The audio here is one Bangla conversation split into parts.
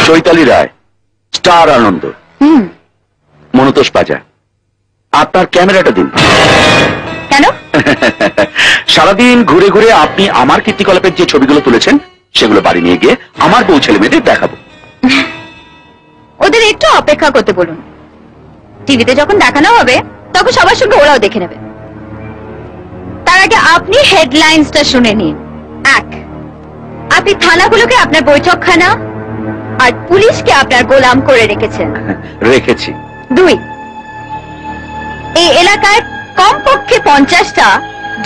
চৈতালি রায়, স্টার আনন্দ, মনতোষ পাজা। আপনার ক্যামেরাটা দিন। কেন? সারাদিন ঘুরে ঘুরে আপনি আমার কীর্তিকলাপের যে ছবিগুলো তুলেছেন সেগুলো বাড়ি নিয়ে গিয়ে আমার বউ ছেলে মেয়েদের দেখাবো। ওদের একটু অপেক্ষা করতে বলুন, টিভিতে যখন দেখানো হবে তখন সবার সঙ্গে ওরাও দেখে নেবে। তার আগে আপনি হেডলাইন্সটা শুনে নিন। 1, আপনি থানাগুলোকে আপনার বৈঠকখানা আর পুলিশকে আপনার গোলাম করে রেখেছেন। রেখেছি। 2, এই এলাকায় কমপক্ষে 50টা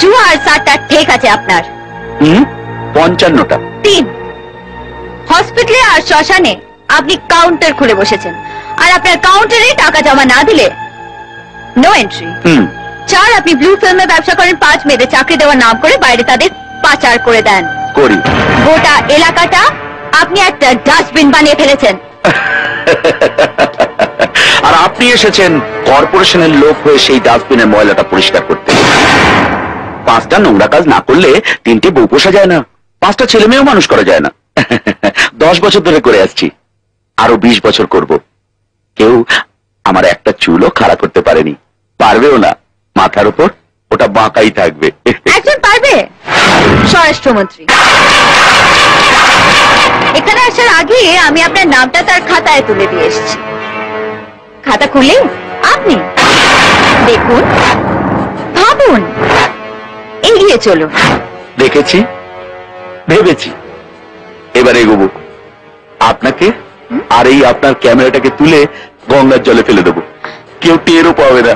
জুয়া আর সাট্টার ঠেক আছে আপনার। 55টা। 3, হসপিটালে আর শ্মশানে আপনি কাউন্টার খুলে বসেছেন, আর আপনার কাউন্টারে টাকা জমা না দিলে নো এন্ট্রি। 4, আপনি ব্লু ফিল্মে ব্যবসা করেন, 5 মেয়েদের চাকরি দেওয়ার নাম করে বাইরে তাদের পাচার করে দেন। করি। গোটা এলাকাটা আপনি একটা ডাস্টবিন বানিয়ে ফেলেছেন। আর আপনি এসেছেন কর্পোরেশনের লোক হয়ে সেই ডাস্টবিনের ময়লাটা পরিষ্কার করতে। 5টা নোংরা কাজ না করলে 3টে বউ পোষা যায় না, 5টা ছেলে মেয়েও মানুষ করা যায় না। 10 বছর ধরে করে আসছি, আরো 20 বছর করব। কেউ আমার একটা চুলও খাড়া করতে পারেনি, পারবেও না। মাথার উপর ওটা বাঁকাই থাকবে। একজন পারবে, স্বরাষ্ট্রমন্ত্রী। এখানে আসার আগে আমি আপনার নামটা তার খাতায় তুলে দিয়ে এসেছি। খাতা খুললে আপনি দেখুন, ভাবুন, এগিয়ে চলুন। দেখেছি, ভেবেছি, এবার এগোবো। আপনাকে আর এই আপনার ক্যামেরাটাকে তুলে গঙ্গার জলে ফেলে দেবো, কেউ টেরও পাবে না।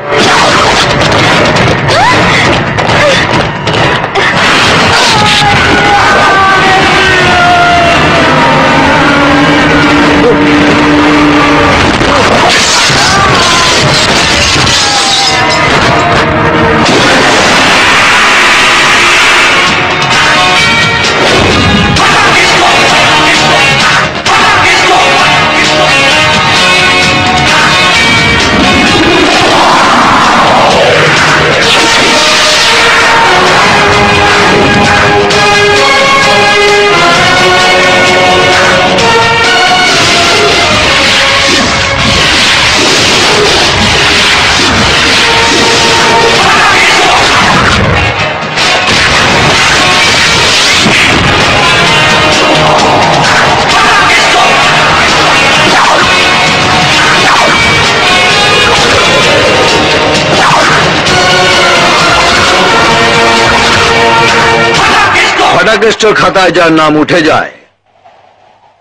ফাটাকেস্টর খাতায় যার নাম উঠে যায়,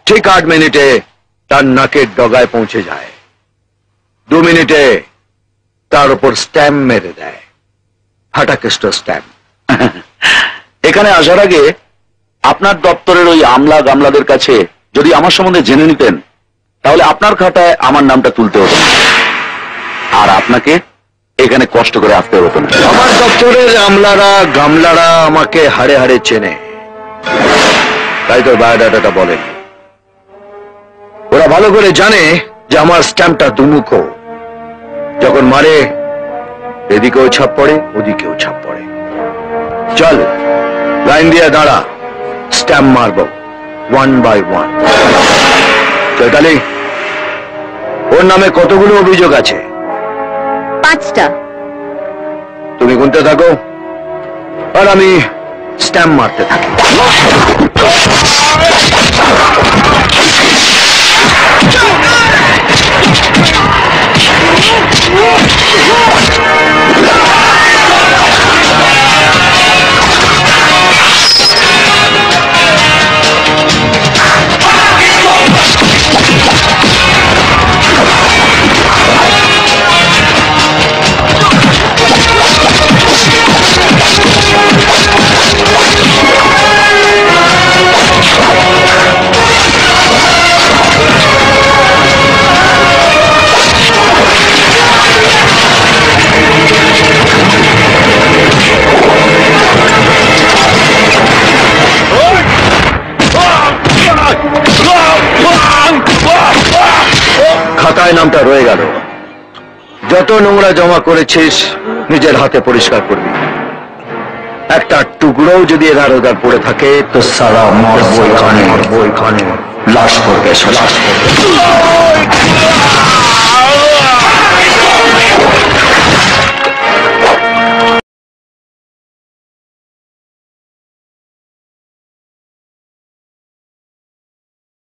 ঠিক 8 মিনিটে তার নাকের ডগায় পৌঁছে যায়। 2 মিনিটে তার উপর স্ট্যাম্প মেরে দেয়, ফাটাকেস্টর স্ট্যাম্প। এখানে আসার আগে আপনার দপ্তরের ওই আমলা গামলাদের কাছে যদি আমার সম্বন্ধে জেনে নিতেন, তাহলে আপনার খাতায় আমার নামটা তুলতে হতো না, আর আপনাকে এখানে কষ্ট করে আসতে হতো না। আমার দপ্তরের আমলারা গামলারা আমাকে হাড়ে হাড়ে চেনে, তাই তোর বায়োডাটাটা বলেন। ওরা ভালো করে জানে যে আমার স্ট্যাম্পটা দুমুখো, যখন মারে এদিকেও ছাপ পড়ে ওদিকেও ছাপ পড়ে। চল লাইন দিয়ে দাঁড়া, স্ট্যাম্প মারব 1 by 1। চৈতালি, ওর নামে কতগুলো অভিযোগ আছে? 5টা। তুমি গুনতে থাকো আর আমি স্ট্যাম্প মারতে থাকি। খাতায় নামটা রয়ে গেল। যত নোংরা জমা করেছিস নিজের হাতে পরিষ্কার করবি। একটা টুকরোও যদি এধার ওধার পড়ে থাকে তো সারা মারবো এখানে। লাশ পড়বে শ্মশানে।